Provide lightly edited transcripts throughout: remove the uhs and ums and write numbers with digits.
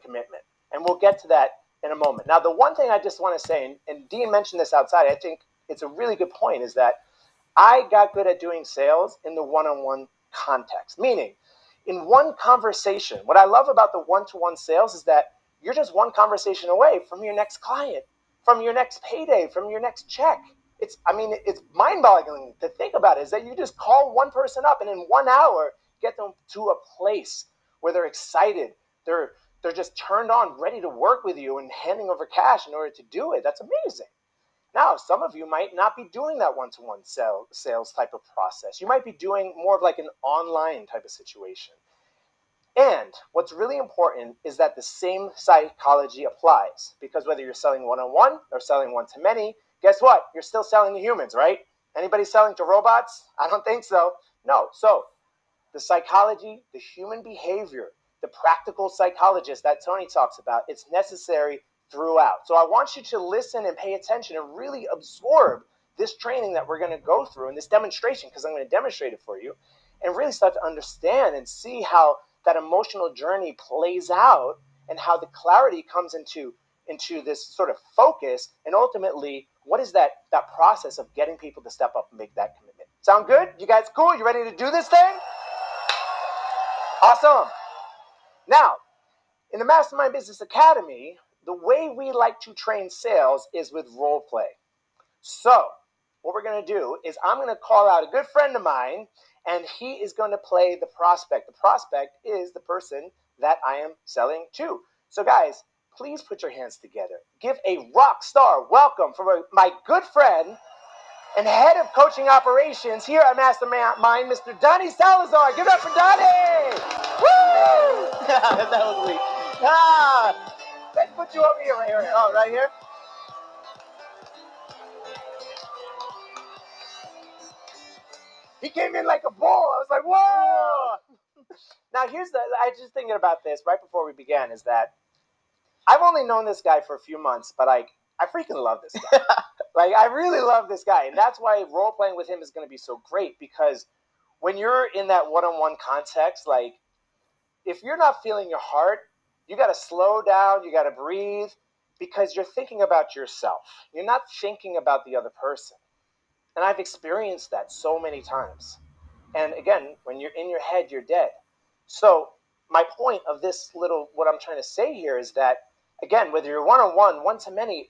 commitment. And we'll get to that in a moment. Now, the one thing I just want to say, and Dean mentioned this outside, I think it's a really good point, is that I got good at doing sales in the one-on-one context. Meaning, in one conversation, what I love about the one-to-one sales is that you're just one conversation away from your next client, from your next payday, from your next check. It's mind-boggling to think about it, is that you just call one person up and in 1 hour get them to a place where they're excited. They're just turned on, ready to work with you and handing over cash in order to do it. That's amazing. Now, some of you might not be doing that one-to-one sales type of process. You might be doing more of like an online type of situation. And what's really important is that the same psychology applies, because whether you're selling one-on-one or selling one-to-many, guess what? You're still selling to humans, right? Anybody selling to robots? I don't think so. No. So the psychology, the human behavior, the practical psychologist that Tony talks about, it's necessary throughout. So I want you to listen and pay attention and really absorb this training that we're going to go through and this demonstration, because I'm going to demonstrate it for you, and really start to understand and see how that emotional journey plays out and how the clarity comes into this sort of focus, and ultimately, what is that process of getting people to step up and make that commitment. Sound good? You guys cool? You ready to do this thing? Awesome. Now, in the Mastermind Business Academy, the way we like to train sales is with role play. So what we're going to do is I'm going to call out a good friend of mine, and he is going to play the prospect. The prospect is the person that I am selling to. So guys, please put your hands together. Give a rock star welcome for my good friend and head of coaching operations here at Mastermind, Mr. Donnie Salazar. Give it up for Donnie! Woo! That was weak. Let's put you over here, right here. Oh, right here? He came in like a bull. I was like, whoa! Now, I was just thinking about this right before we began, is that I've only known this guy for a few months, but I freaking love this guy. I really love this guy. And that's why role-playing with him is going to be so great, because when you're in that one-on-one context, if you're not feeling your heart, you got to slow down, you got to breathe, because you're thinking about yourself. You're not thinking about the other person. And I've experienced that so many times. And again, when you're in your head, you're dead. So my point of this what I'm trying to say here is that, again, whether you're one-on-one, one-to-many,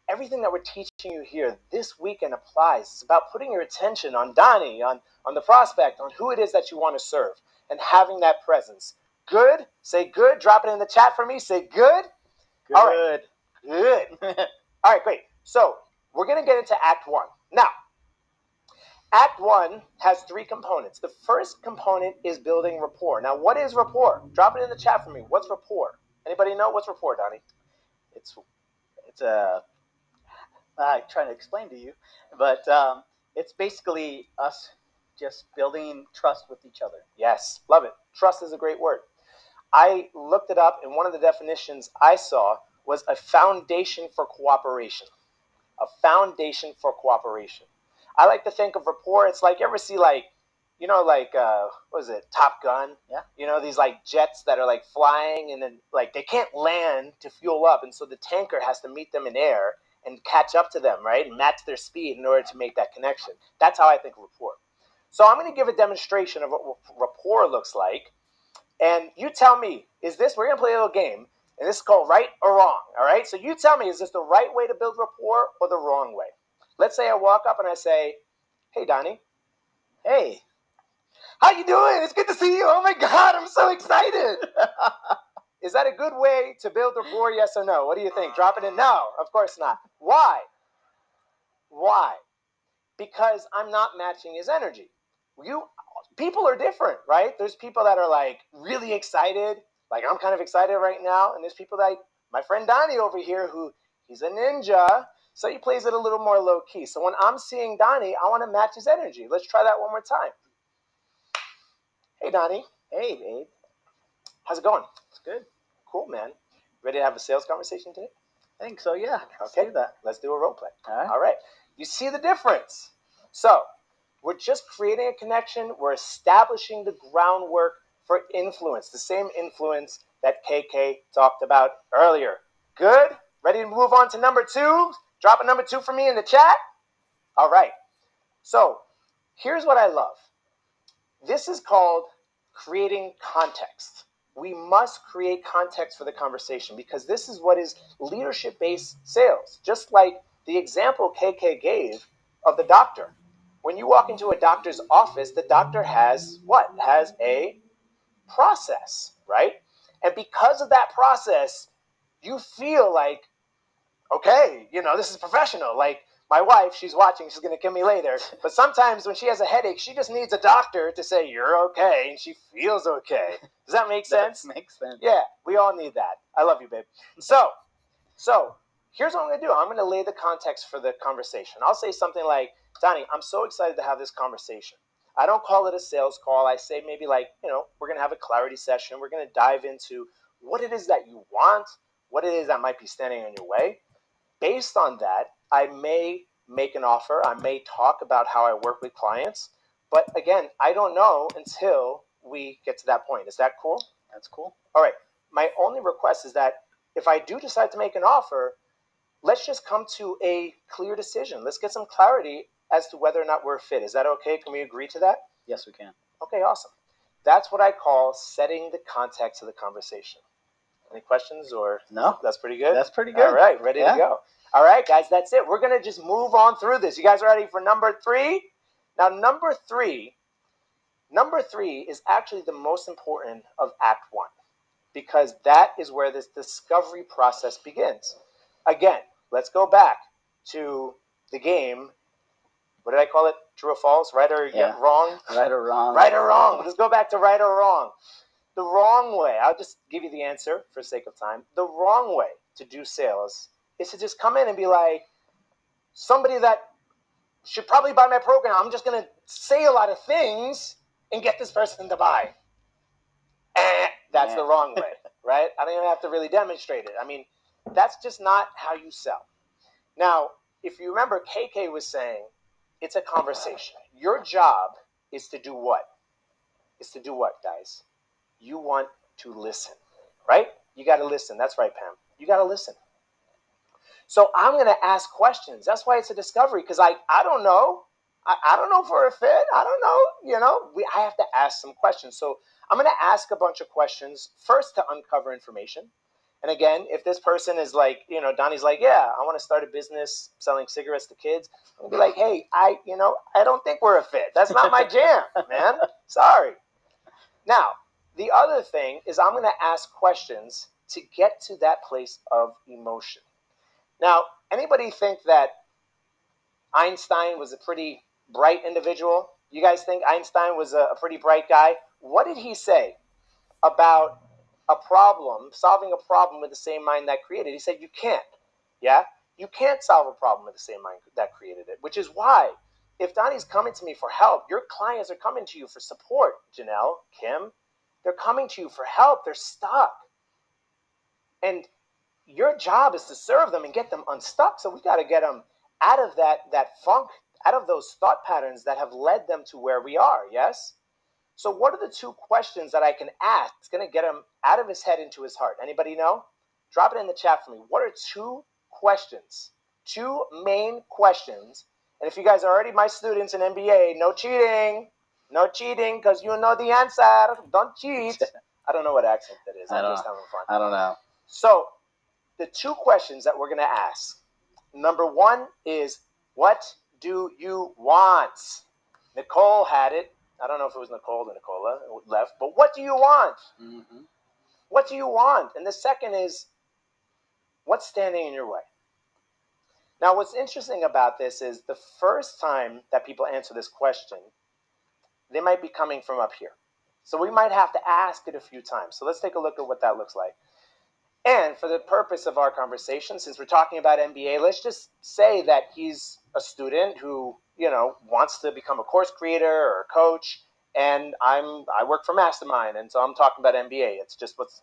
everything that we're teaching you here this weekend applies. It's about putting your attention on Donnie, on the prospect, on who it is that you want to serve, and having that presence. Good? Say good. Drop it in the chat for me. Say good. Good. All right. Good. All right, great. So we're going to get into Act 1. Now, Act 1 has 3 components. The first component is building rapport. Now, what is rapport? Drop it in the chat for me. What's rapport? Anybody know what's rapport, Donnie? It's I'm trying to explain to you, but it's basically us just building trust with each other. Yes, love it. Trust is a great word. I looked it up, and one of the definitions I saw was a foundation for cooperation. A foundation for cooperation. I like to think of rapport. It's like, you ever see what is it, Top Gun? Yeah. These jets that are flying, and then they can't land to fuel up, and so the tanker has to meet them in air and catch up to them, right, and match their speed in order to make that connection. That's how I think of rapport. So I'm going to give a demonstration of what rapport looks like, and you tell me, we're going to play a little game, and this is called right or wrong, all right? So you tell me, is this the right way to build rapport or the wrong way? Let's say I walk up and I say, hey, Donnie. Hey. How you doing? It's good to see you. Oh, my God, I'm so excited. Is that a good way to build rapport, yes or no? What do you think? Drop it in. No, of course not. Why? Why? Because I'm not matching his energy. People are different, right? There's people that are really excited, I'm kind of excited right now, and there's people my friend Donnie over here, who he's a ninja, so he plays it a little more low key. So when I'm seeing Donnie, I want to match his energy. Let's try that one more time. Hey, Donnie. Hey, babe. How's it going? It's good. Cool, man. Ready to have a sales conversation today? I think so, yeah. Okay, let's do a role play. All right. You see the difference? So we're just creating a connection. We're establishing the groundwork for influence, the same influence that KK talked about earlier. Good? Ready to move on to number 2? Drop a number 2 for me in the chat. All right. So here's what I love. This is called creating context. We must create context for the conversation because this is what is leadership-based sales. Just like the example KK gave of the doctor. When you walk into a doctor's office, the doctor has what? Has a process, right? And because of that process, you feel like, okay, this is professional. Like my wife, she's watching, she's going to kill me later. But sometimes when she has a headache, she just needs a doctor to say, you're okay, and she feels okay. Does that make sense? That makes sense. Yeah, we all need that. I love you, babe. So here's what I'm going to do. I'm going to lay the context for the conversation. I'll say something like, Donnie, I'm so excited to have this conversation. I don't call it a sales call. I say maybe like, we're going to have a clarity session. We're going to dive into what it is that you want, what it is that might be standing in your way. Based on that, I may make an offer. I may talk about how I work with clients. But again, I don't know until we get to that point. Is that cool? That's cool. All right. My only request is that if I do decide to make an offer, let's just come to a clear decision. Let's get some clarity as to whether or not we're a fit. Is that okay? Can we agree to that? Yes, we can. Okay, awesome. That's what I call setting the context of the conversation. Any questions or? No. That's pretty good? That's pretty good. All right, ready to go. All right, guys, that's it. We're going to just move on through this. You guys ready for number 3? Now, number three is actually the most important of Act 1 because that is where this discovery process begins. Again, let's go back to the game. What did I call it? True or false? Right or wrong? Right or wrong. Right or wrong. Let's go back to right or wrong. The wrong way, I'll just give you the answer for sake of time. The wrong way to do sales is to just come in and be like, somebody that should probably buy my program, I'm just going to say a lot of things and get this person to buy. That's the wrong way, right? I don't even have to really demonstrate it. I mean, that's just not how you sell. Now, if you remember, KK was saying, it's a conversation. Your job is to do what? Guys? You want to listen, right? You got to listen. That's right, Pam. You got to listen. So I'm going to ask questions. That's why it's a discovery because I don't know. I don't know if we're a fit. I don't know. I have to ask some questions. So I'm going to ask a bunch of questions first to uncover information. And again, if this person is like, Donnie's like, yeah, I want to start a business selling cigarettes to kids. I'm going to be like, hey, I don't think we're a fit. That's not my jam, man. Sorry. Now, the other thing is I'm going to ask questions to get to that place of emotion. Now, anybody think that Einstein was a pretty bright individual? You guys think Einstein was a pretty bright guy? What did he say about solving a problem with the same mind that created it? He said, you can't. Yeah? You can't solve a problem with the same mind that created it, which is why if Donnie's coming to me for help, your clients are coming to you for support, Janelle, Kim. They're coming to you for help. They're stuck. And your job is to serve them and get them unstuck. So we got to get them out of that funk, out of those thought patterns that have led them to where we are, yes? So what are the 2 questions that I can ask? It's going to get him out of his head into his heart. Anybody know? Drop it in the chat for me. What are 2 questions? 2 main questions. And if you guys are already my students in MBA, no cheating. No cheating because you know the answer. Don't cheat. I don't know what accent that is. I'm just having fun. I don't know. So the 2 questions that we're going to ask. Number 1 is, what do you want? Nicole had it. I don't know if it was Nicole or Nicola left, but what do you want? Mm-hmm. What do you want? And the second is, what's standing in your way? Now, what's interesting about this is the first time that people answer this question, they might be coming from up here. So we might have to ask it a few times. So let's take a look at what that looks like. And for the purpose of our conversation, since we're talking about MBA, let's just say that he's a student who, wants to become a course creator or a coach. And I work for Mastermind, and so I'm talking about MBA. It's just what's,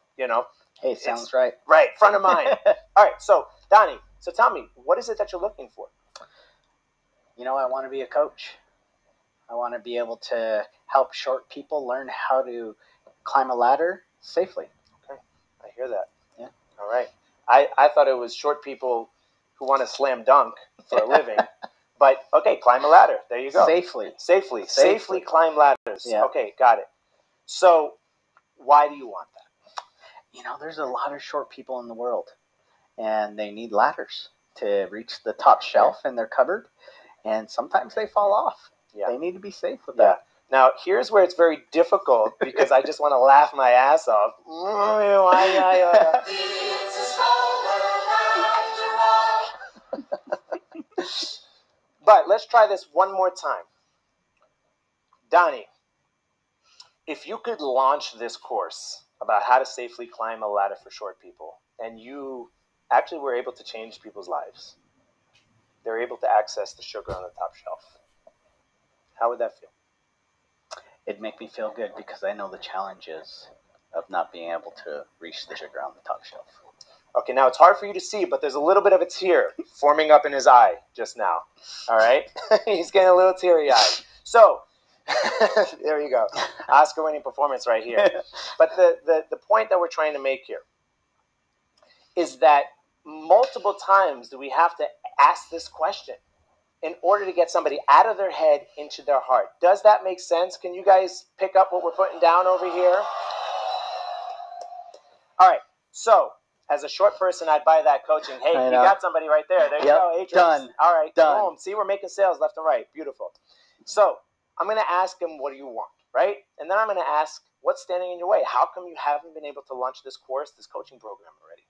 Hey, sounds right. Right, front of mind. All right, so Donnie, so tell me, what is it that you're looking for? I want to be a coach. I want to be able to help short people learn how to climb a ladder safely. Okay. hear that. Yeah. All right. I thought it was short people who want to slam dunk for a living. But, okay, climb a ladder. There you go. Safely climb ladders. Yeah. Okay, got it. So why do you want that? There's a lot of short people in the world, and they need ladders to reach the top shelf in their cupboard, and sometimes they fall off. Yeah. They need to be safe with that. Now, here's where it's very difficult because I just want to laugh my ass off. But let's try this one more time. Donnie, if you could launch this course about how to safely climb a ladder for short people, and you actually were able to change people's lives, they're able to access the sugar on the top shelf, how would that feel? It'd make me feel good because I know the challenges of not being able to reach the sugar on the top shelf. Okay, now it's hard for you to see, but there's a little bit of a tear forming up in his eye just now. All right? He's getting a little teary-eyed. So, there you go. Oscar-winning performance right here. But the point that we're trying to make here is that multiple times do we have to ask this question in order to get somebody out of their head into their heart. Does that make sense? Can you guys pick up what we're putting down over here? All right. So, as a short person, I'd buy that coaching. Hey, you got somebody right there. There you go. Atrix. Done. All right. Done. Boom. See, we're making sales left and right. Beautiful. So, I'm going to ask him, what do you want? Right? And then I'm going to ask, what's standing in your way? How come you haven't been able to launch this course, this coaching program already?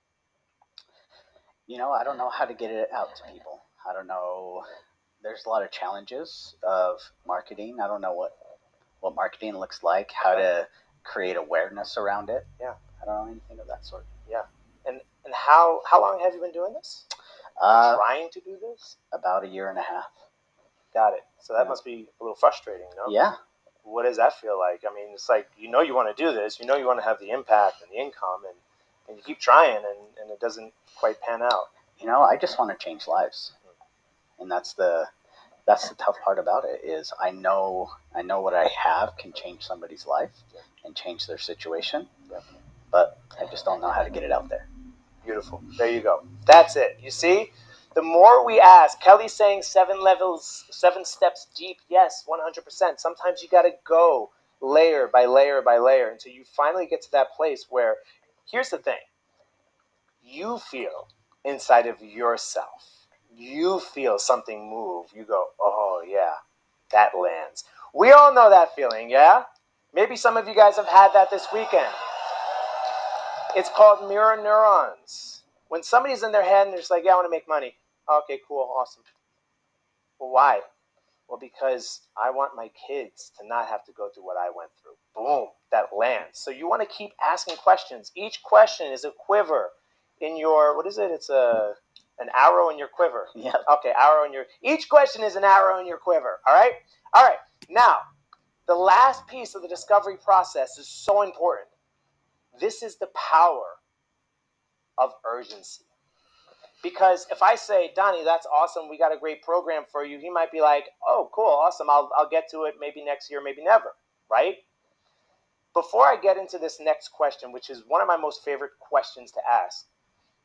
I don't know how to get it out to people. I don't know. There's a lot of challenges of marketing. I don't know what marketing looks like, how to create awareness around it. Yeah. I don't know anything of that sort. Yeah. And how long have you been doing this? Trying to do this? About 1.5 years. Got it. So that must be a little frustrating, no? Yeah. What does that feel like? I mean, it's like, you want to do this, you want to have the impact and the income, and you keep trying, and it doesn't quite pan out. I just want to change lives. And that's the tough part about it is I know what I have can change somebody's life and change their situation, but I just don't know how to get it out there. Beautiful. There you go. That's it. You see, the more we ask, Kelly's saying 7 levels, 7 steps deep. Yes, 100%. Sometimes you got to go layer by layer by layer until you finally get to that place where, here's the thing, you feel inside of yourself. You feel something move. You go, oh, yeah, that lands. We all know that feeling, yeah? Maybe some of you guys have had that this weekend. It's called mirror neurons. When somebody's in their head and they're just like, yeah, I want to make money. Okay, cool, awesome. Well, why? Well, because I want my kids to not have to go through what I went through. Boom, that lands. So you want to keep asking questions. Each question is a quiver in your, what is it? It's an arrow in your quiver. Yeah. Okay, arrow in your, each question is an arrow in your quiver, all right? All right, now, the last piece of the discovery process is so important. This is the power of urgency. Because if I say, Donnie, that's awesome, we got a great program for you, he might be like, oh, cool, awesome, I'll get to it maybe next year, maybe never, right? Before I get into this next question, which is one of my most favorite questions to ask,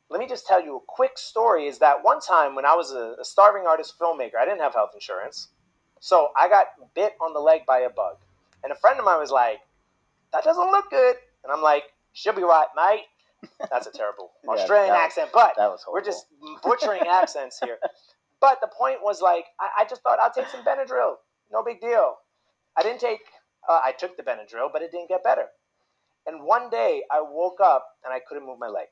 let me just tell you a quick story. Is that one time when I was a starving artist filmmaker, I didn't have health insurance. So I got bit on the leg by a bug. And a friend of mine was like, that doesn't look good. And I'm like, she'll be right, mate. That's a terrible Australian accent, but we're just butchering accents here. But the point was like, I just thought I'll take some Benadryl. No big deal. I took the Benadryl, but it didn't get better. And one day I woke up and I couldn't move my leg.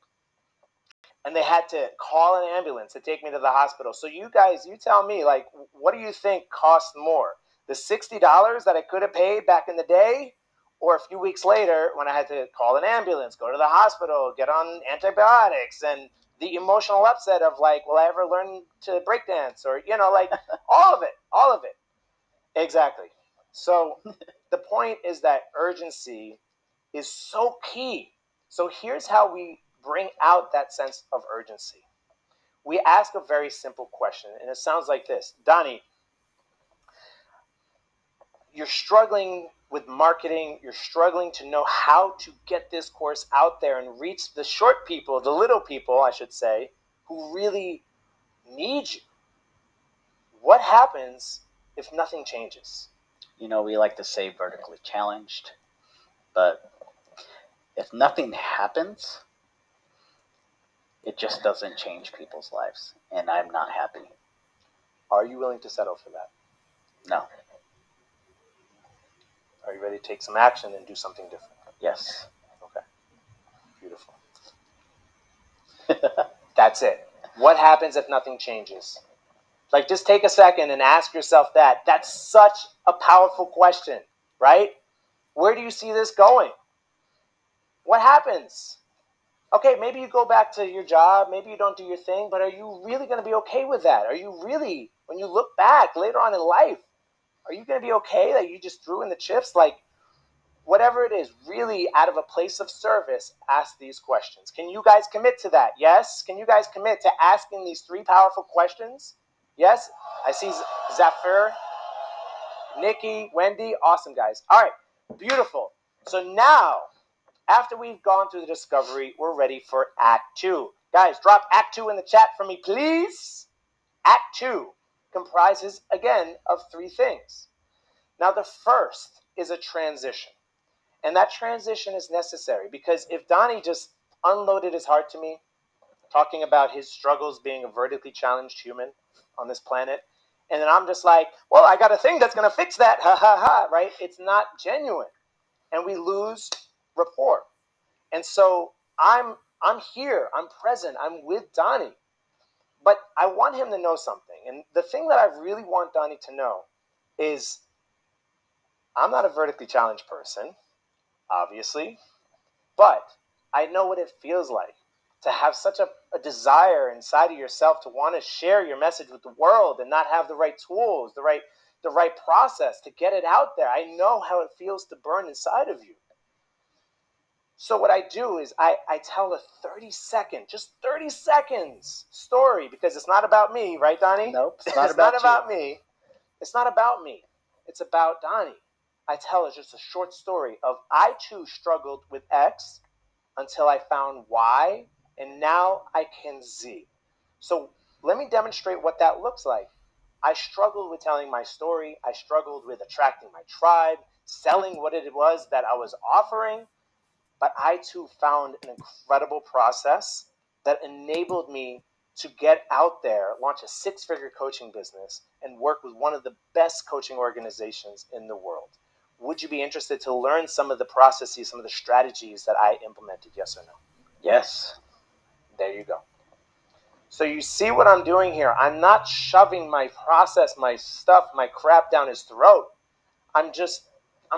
And they had to call an ambulance to take me to the hospital. So you guys, you tell me, like, what do you think costs more? The $60 that I could have paid back in the day, or a few weeks later when I had to call an ambulance, go to the hospital, get on antibiotics, and the emotional upset of like, will I ever learn to breakdance? Or, like all of it. Exactly. So the point is that urgency is so key. So here's how we bring out that sense of urgency. We ask a very simple question, and it sounds like this. Donnie, you're struggling with marketing, you're struggling to know how to get this course out there and reach the short people, the little people, I should say, who really need you. What happens if nothing changes? You know, we like to say vertically challenged, but if nothing happens, it just doesn't change people's lives, and I'm not happy. Are you willing to settle for that? No. Are you ready to take some action and do something different? Yes. Okay. Beautiful. That's it. What happens if nothing changes? Like, just take a second and ask yourself that. That's such a powerful question, right? Where do you see this going? What happens? Okay, maybe you go back to your job, maybe you don't do your thing, but are you really going to be okay with that? Are you really, when you look back later on in life, are you going to be okay that you just threw in the chips? Like, whatever it is, really out of a place of service, ask these questions. Can you guys commit to that? Yes? Can you guys commit to asking these 3 powerful questions? Yes? I see Zafir, Nikki, Wendy. Awesome, guys. All right, beautiful. So now, after we've gone through the discovery, we're ready for Act 2. Guys, drop Act 2 in the chat for me, please. Act 2 comprises, again, of 3 things. Now, the first is a transition. And that transition is necessary because if Donnie just unloaded his heart to me, talking about his struggles being a vertically challenged human on this planet, and then I'm just like, well, I got a thing that's going to fix that, ha ha ha, right? It's not genuine. And we lose rapport. And so I'm here, I'm present, I'm with Donnie. But I want him to know something. And the thing that I really want Donnie to know is I'm not a vertically challenged person, obviously, but I know what it feels like to have such a desire inside of yourself to want to share your message with the world and not have the right tools, the right process to get it out there. I know how it feels to burn inside of you. So what I do is I tell a 30-second, just 30 seconds story because it's not about me, right, Donnie? Nope, it's not about me. It's not about me. It's about Donnie. I tell just a short story of I too struggled with X until I found Y, and now I can Z. So let me demonstrate what that looks like. I struggled with telling my story. I struggled with attracting my tribe, selling what it was that I was offering. But I too found an incredible process that enabled me to get out there, launch a 6-figure coaching business, and work with one of the best coaching organizations in the world. Would you be interested to learn some of the processes, some of the strategies that I implemented, yes or no? Yes. There you go. So you see what I'm doing here. I'm not shoving my process, my stuff, my crap down his throat. I'm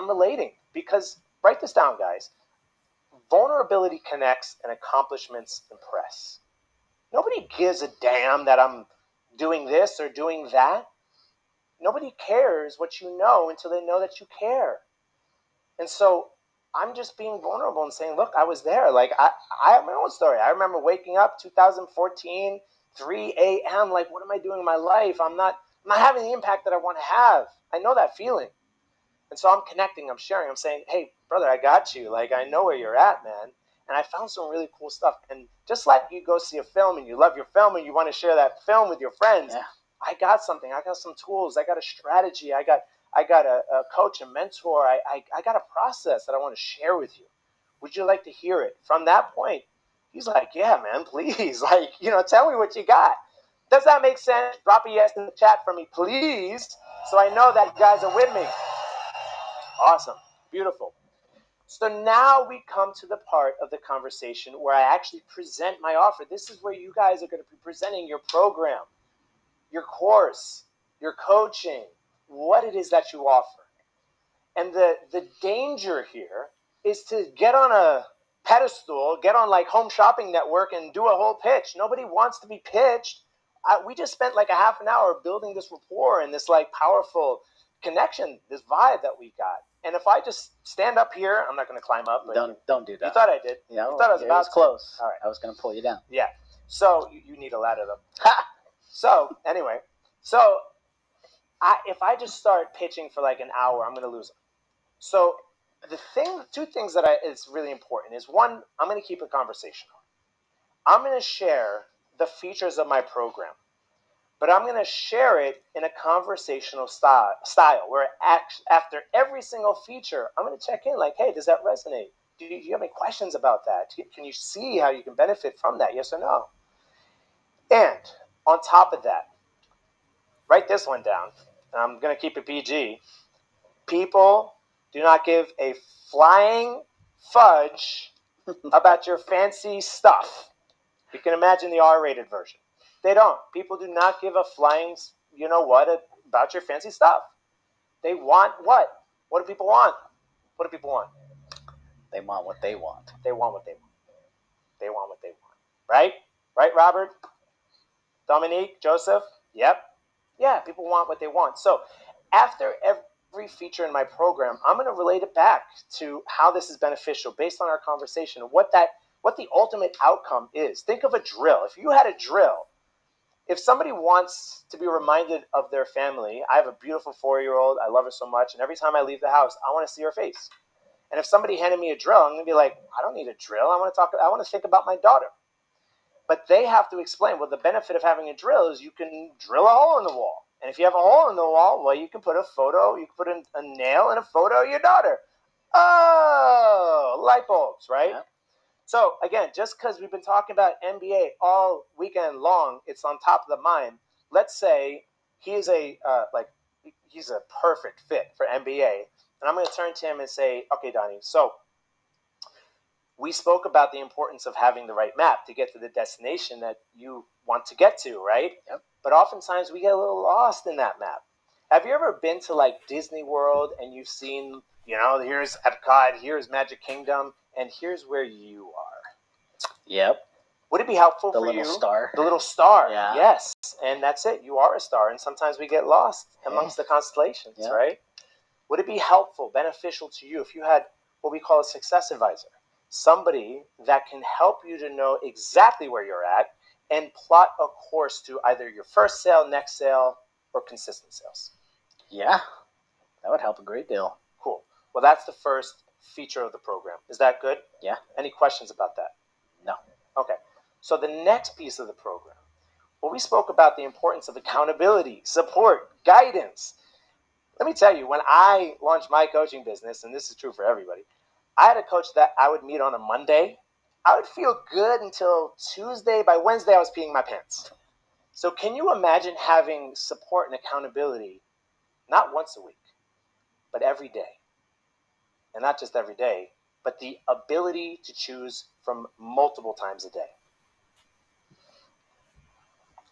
relating. Because, write this down, guys. Vulnerability connects and accomplishments impress. Nobody gives a damn that I'm doing this or doing that. Nobody cares what you know until they know that you care. And so I'm just being vulnerable and saying, look, I was there. Like, I have my own story. I remember waking up 2014, 3 a.m. Like, what am I doing in my life? I'm not having the impact that I want to have. I know that feeling. And so I'm connecting, I'm sharing, I'm saying, hey, brother, I got you. Like, I know where you're at, man. And I found some really cool stuff. And just like you go see a film and you love your film and you want to share that film with your friends, yeah. I got something. I got some tools. I got a strategy. I got a coach, a mentor. I got a process that I want to share with you. Would you like to hear it? From that point, he's like, yeah, man, please. Like, tell me what you got. Does that make sense? Drop a yes in the chat for me, please, so I know that you guys are with me. Awesome. Beautiful. So now we come to the part of the conversation where I actually present my offer. This is where you guys are going to be presenting your program, your course, your coaching, what it is that you offer. And the danger here is to get on a pedestal, get on like Home Shopping Network and do a whole pitch. Nobody wants to be pitched. We just spent like a half an hour building this rapport and this like powerful connection, this vibe that we got. And if I just stand up here, I'm not going to climb up. But don't do that. You thought I did. Yeah, you thought I was about to. Close. All right. I was going to pull you down. Yeah. So you need a ladder though. Ha! So anyway, so if I just start pitching for like an hour, I'm going to lose them. So two things that is really important is, one, I'm going to keep it conversational. I'm going to share the features of my program, but I'm going to share it in a conversational style where after every single feature, I'm going to check in like, hey, does that resonate? Do you have any questions about that? Can you see how you can benefit from that? Yes or no? And on top of that, write this one down. I'm going to keep it PG. People do not give a flying fudge about your fancy stuff. You can imagine the R-rated version. They don't. People do not give a flying, you know what, about your fancy stuff. They want what? What do people want? What do people want? They want what they want. They want what they want. They want what they want. Right? Right, Robert? Dominique? Joseph? Yep. Yeah, people want what they want. So after every feature in my program, I'm going to relate it back to how this is beneficial based on our conversation, what the ultimate outcome is. Think of a drill. If you had a drill, if somebody wants to be reminded of their family, I have a beautiful 4-year-old. I love her so much. And every time I leave the house, I want to see her face. And if somebody handed me a drill, I'm going to be like, I don't need a drill. I want to think about my daughter. But they have to explain, well, the benefit of having a drill is you can drill a hole in the wall. And if you have a hole in the wall, well, you can put a nail in a photo of your daughter. Oh, light bulbs, right? Yeah. So again, just because we've been talking about MBA all weekend long, it's on top of the mind. Let's say he's a perfect fit for MBA. And I'm going to turn to him and say, okay, Donnie, so we spoke about the importance of having the right map to get to the destination that you want to get to, right? Yep. But oftentimes we get a little lost in that map. Have you ever been to like Disney World and you've seen, here's Epcot, here's Magic Kingdom, and here's where you are? Yep. Would it be helpful for you? The little star. The little star, yeah. Yes. And that's it. You are a star. And sometimes we get lost amongst the constellations, yep. Right? Would it be helpful, beneficial to you if you had what we call a success advisor? Somebody that can help you to know exactly where you're at and plot a course to either your first sale, next sale, or consistent sales. Yeah, that would help a great deal. Cool. Well, that's the first feature of the program. Is that good? Yeah. Any questions about that? No. Okay. So the next piece of the program, well, we spoke about the importance of accountability, support, guidance. Let me tell you, when I launched my coaching business, and this is true for everybody, I had a coach that I would meet on a Monday. I would feel good until Tuesday. By Wednesday, I was peeing my pants. So can you imagine having support and accountability, not once a week, but every day? And not just every day, but the ability to choose from multiple times a day.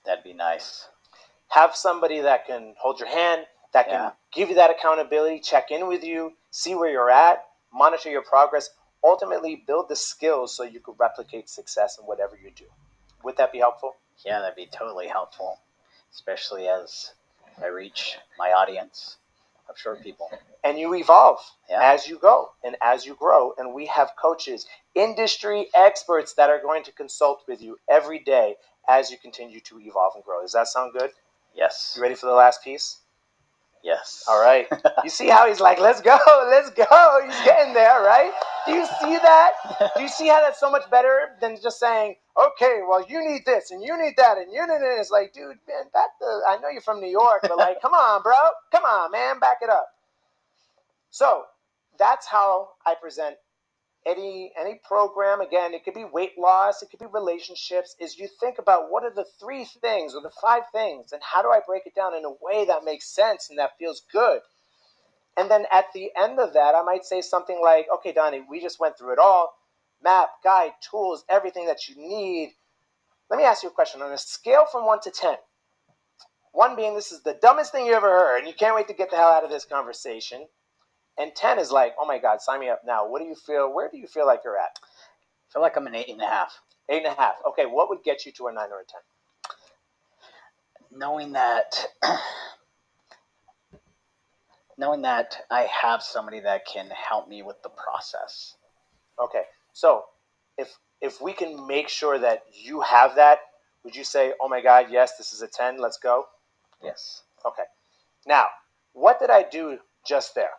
That'd be nice. Have somebody that can hold your hand, that can give you that accountability, check in with you, see where you're at, monitor your progress, ultimately build the skills so you could replicate success in whatever you do. Would that be helpful? Yeah, that'd be totally helpful, especially as I reach my audience of short people. And you evolve as you go and as you grow. And we have coaches, industry experts that are going to consult with you every day as you continue to evolve and grow. Does that sound good? Yes. You ready for the last piece? Yes. All right. You see how he's like, let's go. He's getting there, right? Do you see that? Do you see how that's so much better than just saying, okay, well, you need this and you need that and you need it. It's like, dude, man, I know you're from New York, but like, come on, bro. Come on, man, back it up. So that's how I present any program. Again, it could be weight loss, it could be relationships, is you think about what are the 3 things or the 5 things and how do I break it down in a way that makes sense and that feels good. And then at the end of that, I might say something like, okay, Donnie, we just went through it all. Map, guide, tools, everything that you need. Let me ask you a question. On a scale from 1 to 10, 1 being this is the dumbest thing you ever heard and you can't wait to get the hell out of this conversation, and 10 is like, oh my God, sign me up now. What do you feel? Where do you feel like you're at? I feel like I'm an 8.5. 8.5. Okay, what would get you to a 9 or a 10? Knowing that I have somebody that can help me with the process. Okay, so if we can make sure that you have that, would you say, oh my God, yes, this is a 10, let's go? Yes. Okay. Now, what did I do just there?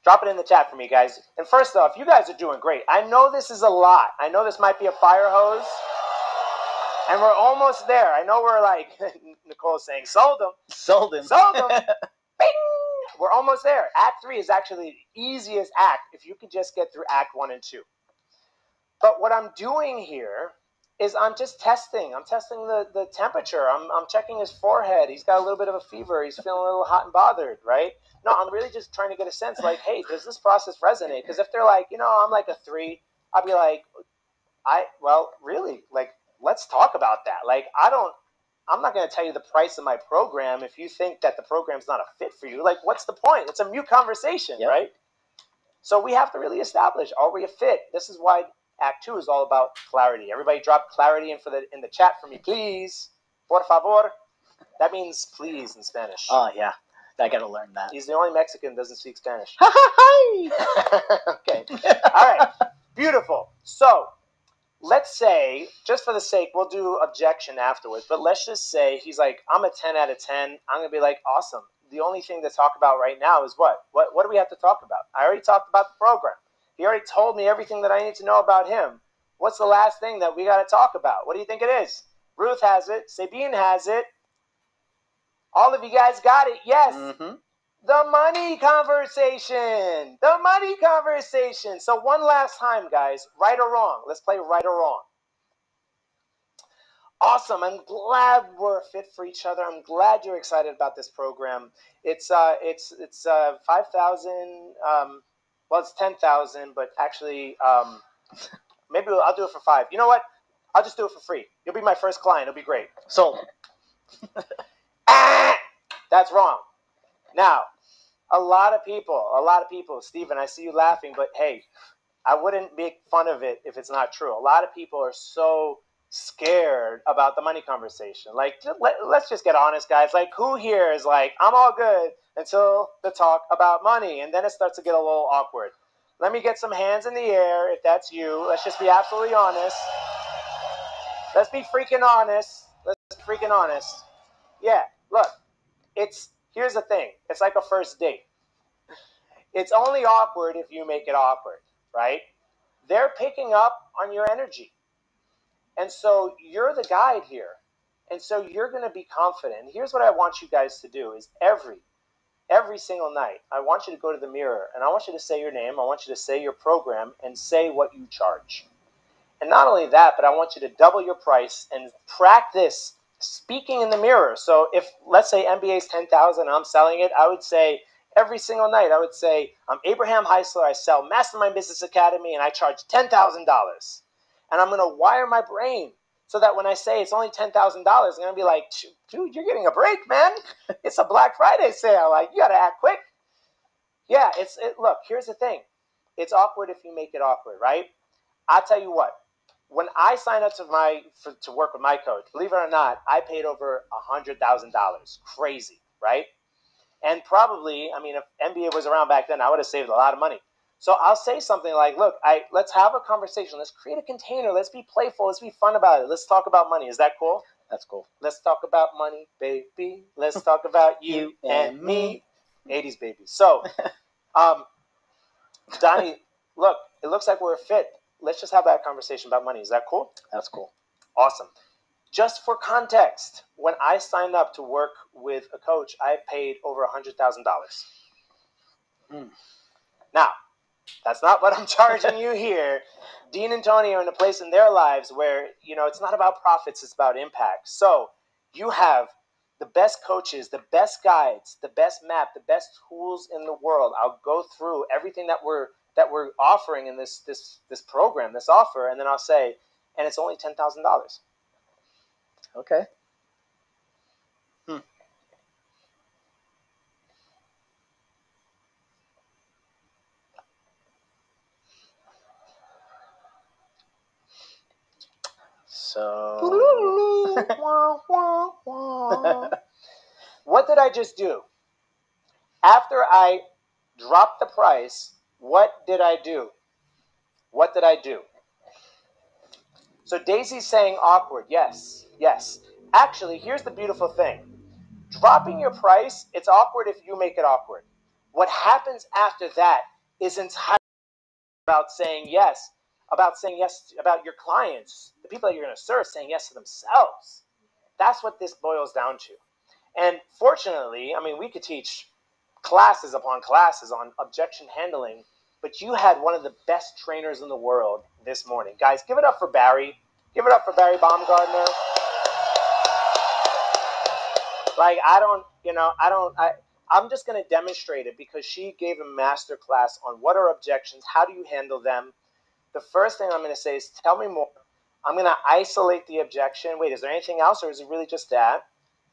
Drop it in the chat for me, guys. And first off, you guys are doing great. I know this is a lot. I know this might be a fire hose. And we're almost there. I know we're like, Nicole's saying, sold them. Sold him. Sold them. Bing! We're almost there. Act 3 is actually the easiest act if you could just get through Act 1 and 2. But what I'm doing here is I'm just testing. I'm testing the temperature. I'm checking his forehead. He's got a little bit of a fever. He's feeling a little hot and bothered, right? No, I'm really just trying to get a sense like, hey, does this process resonate? Because if they're like, I'm like a 3, I'll be like, really? Like, let's talk about that. Like, I'm not going to tell you the price of my program if you think that the program's not a fit for you. Like, what's the point? It's a mute conversation, Yep. right? So we have to really establish, are we a fit? This is why Act 2 is all about clarity. Everybody drop clarity in the chat for me, please. Por favor. That means please in Spanish. Oh, yeah. I got to learn that. He's the only Mexican who doesn't speak Spanish. Hi! Okay. All right. Beautiful. So let's say, just for the sake, we'll do objection afterwards, but let's just say he's like, I'm a 10 out of 10. I'm going to be like, awesome. The only thing to talk about right now is what? What do we have to talk about? I already talked about the program. He already told me everything that I need to know about him. What's the last thing that we got to talk about? What do you think it is? Ruth has it. Sabine has it. All of you guys got it. Yes. Mm-hmm. The money conversation. The money conversation. So one last time, guys. Right or wrong? Let's play right or wrong. Awesome. I'm glad we're a fit for each other. I'm glad you're excited about this program. It's 5,000. Well, it's 10,000, but actually, maybe I'll do it for 5. You know what? I'll just do it for free. You'll be my first client. It'll be great. Sold. That's wrong. Now, a lot of people, Stephen, I see you laughing, but hey, I wouldn't make fun of it if it's not true. A lot of people are so scared about the money conversation. Like, let's just get honest, guys. Like, who here is like, I'm all good until the talk about money, and then it starts to get a little awkward. Let me get some hands in the air if that's you. Let's just be absolutely honest. Let's be freaking honest. Yeah, look, here's the thing. It's like a first date. It's only awkward if you make it awkward, right? They're picking up on your energy. And so you're the guide here. And so you're going to be confident. And here's what I want you guys to do is every single night, I want you to go to the mirror and I want you to say your name. I want you to say your program and say what you charge. And not only that, but I want you to double your price and practice speaking in the mirror. So if, let's say, MBA is 10,000 and I'm selling it, I would say every single night, I would say, I'm Abraham Heisler. I sell Mastermind Business Academy and I charge $10,000. And I'm going to wire my brain so that when I say it's only $10,000, I'm going to be like, dude, you're getting a break, man. It's a Black Friday sale. Like, you got to act quick. Yeah, look, here's the thing. It's awkward if you make it awkward, right? I'll tell you what. When I signed up to work with my coach, believe it or not, I paid over $100,000. Crazy, right? And probably, I mean, if MBA was around back then, I would have saved a lot of money. So I'll say something like, look, let's have a conversation. Let's create a container. Let's be playful. Let's be fun about it. Let's talk about money. Is that cool? That's cool. Let's talk about money, baby. Let's talk about you and me. 80s babies. So, Donnie, look, it looks like we're a fit. Let's just have that conversation about money. Is that cool? That's cool. Awesome. Just for context, when I signed up to work with a coach, I paid over $100,000. Now, that's not what I'm charging you here. Dean and Tony are in a place in their lives where, it's not about profits, it's about impact. So you have the best coaches, the best guides, the best map, the best tools in the world. I'll go through everything that we're offering in this program, this offer, and then I'll say, and it's only $10,000. Okay. So what did I just do? After I dropped the price, what did I do? So Daisy's saying awkward. Yes. Actually, here's the beautiful thing. Dropping your price, it's awkward if you make it awkward. What happens after that is entirely about saying yes, about your clients, the people that you're going to serve, saying yes to themselves. That's what this boils down to. And fortunately, I mean, we could teach classes upon classes on objection handling, but you had one of the best trainers in the world this morning. Guys, give it up for Barry. Give it up for Barry Baumgartner. Like, I'm just going to demonstrate it because she gave a master class on what are objections, how do you handle them. The first thing I'm going to say is, tell me more. I'm going to isolate the objection. Wait, is there anything else, or is it really just that?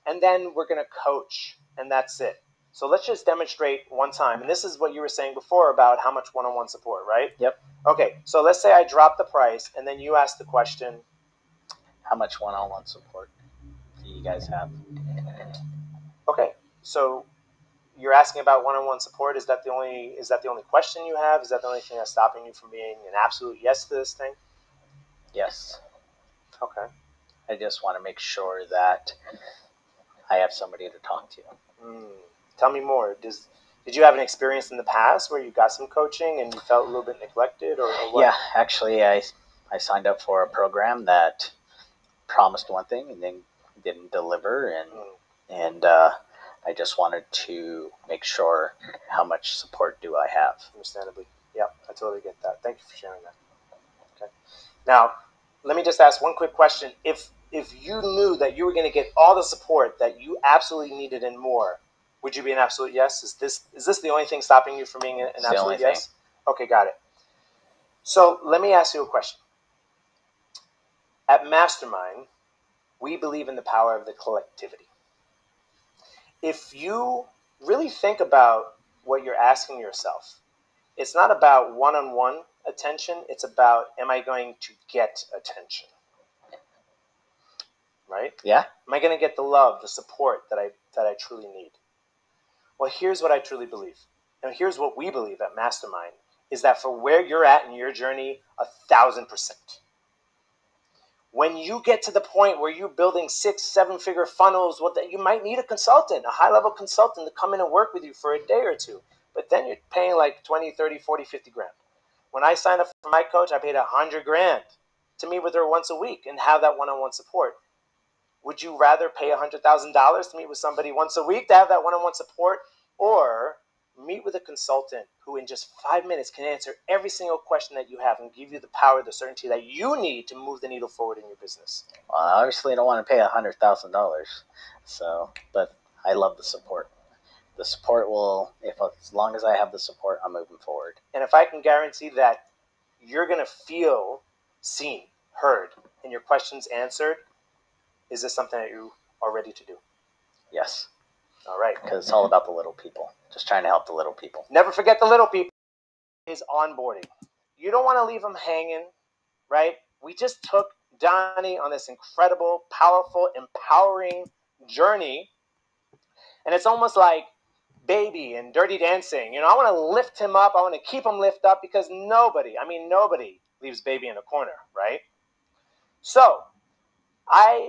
And then we're going to coach, and that's it. So let's just demonstrate one time. And this is what you were saying before about how much one-on-one support, right? Yep. Okay, so let's say I drop the price, and then you ask the question, how much one-on-one support do you guys have? Okay, so you're asking about one-on-one support. Is that the only question you have? Is that the only thing that's stopping you from being an absolute yes to this thing? Yes. Okay. I just want to make sure that I have somebody to talk to. Tell me more. Did you have an experience in the past where you got some coaching and you felt a little bit neglected, or what? Yeah, actually, I signed up for a program that promised one thing and then didn't deliver, and I just wanted to make sure how much support do I have. Understandably. Yeah, I totally get that. Thank you for sharing that. Okay. Now, let me just ask one quick question. If you knew that you were going to get all the support that you absolutely needed and more, would you be an absolute yes? Is this the only thing stopping you from being an absolute yes? Okay, got it. So let me ask you a question. At Mastermind, we believe in the power of the collectivity. If you really think about what you're asking yourself, it's not about one-on-one attention. It's about, am I going to get attention? Right? Yeah. Am I going to get the love, the support that I truly need? Well, here's what I truly believe. And here's what we believe at Mastermind, is that for where you're at in your journey, 1,000%. When you get to the point where you're building 6-7 figure funnels, you might need a consultant, a high-level consultant to come in and work with you for a day or two. But then you're paying like 20, 30, 40, 50 grand. When I signed up for my coach, I paid 100 grand to meet with her once a week and have that one-on-one support. Would you rather pay $100,000 to meet with somebody once a week to have that one-on-one support, or meet with a consultant who in just 5 minutes can answer every single question that you have and give you the power, the certainty that you need to move the needle forward in your business? Well, obviously I don't want to pay $100,000. So, but I love the support. The support will, as long as I have the support, I'm moving forward. And if I can guarantee that you're going to feel seen, heard, and your questions answered, is this something that you are ready to do? Yes. All right. Because it's all about the little people. Just trying to help the little people. Never forget the little people. Is onboarding. You don't want to leave them hanging, right? We just took Donnie on this incredible, powerful, empowering journey. And it's almost like Baby and Dirty Dancing. I want to lift him up. I want to keep him lifted up, because nobody leaves Baby in a corner, right? So,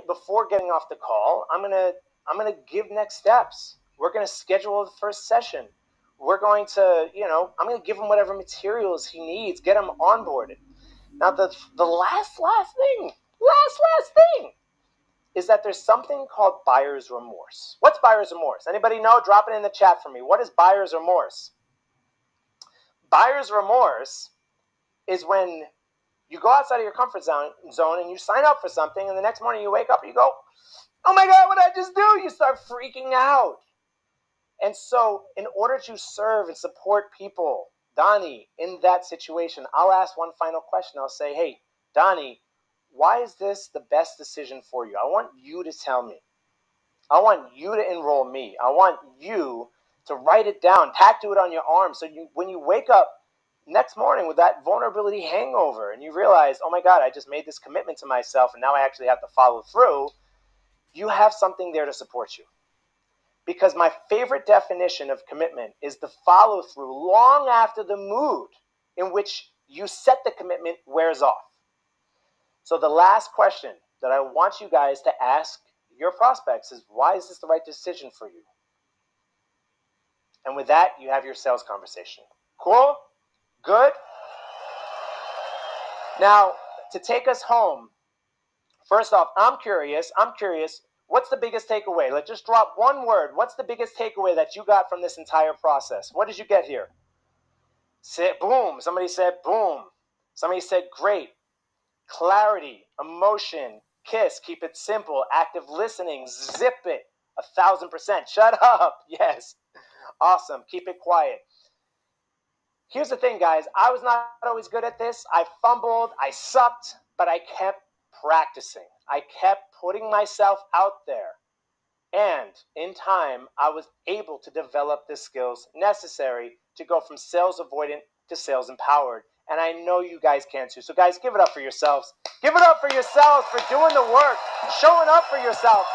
before getting off the call, I'm gonna give next steps. We're gonna schedule the first session. We're going to, I'm gonna give him whatever materials he needs, get him onboarded. Now, the last thing is that there's something called buyer's remorse. What's buyer's remorse? Anybody know? Drop it in the chat for me. What is buyer's remorse? Buyer's remorse is when you go outside of your comfort zone and you sign up for something, and the next morning you wake up and you go, oh my God, what did I just do? You start freaking out. And so in order to serve and support people, Donnie, in that situation, I'll ask one final question. I'll say, hey, Donnie, why is this the best decision for you? I want you to tell me. I want you to enroll me. I want you to write it down, tattoo it on your arm, so when you wake up next morning with that vulnerability hangover and you realize, oh my God, I just made this commitment to myself and now I actually have to follow through, you have something there to support you. Because my favorite definition of commitment is the follow through long after the mood in which you set the commitment wears off. So the last question that I want you guys to ask your prospects is, why is this the right decision for you? And with that, you have your sales conversation. Cool? Good? Now, to take us home, first off, I'm curious, what's the biggest takeaway? Let's just drop one word. What's the biggest takeaway that you got from this entire process? What did you get here? Say, boom. Somebody said boom. Somebody said great. Clarity, emotion, kiss, keep it simple, active listening, zip it, 1,000%. Shut up. Yes. Awesome. Keep it quiet. Here's the thing, guys. I was not always good at this. I fumbled. I sucked, but I kept practicing. I kept putting myself out there. And in time, I was able to develop the skills necessary to go from sales avoidant to sales empowered. And I know you guys can too. So guys, give it up for yourselves. Give it up for yourselves for doing the work, showing up for yourself,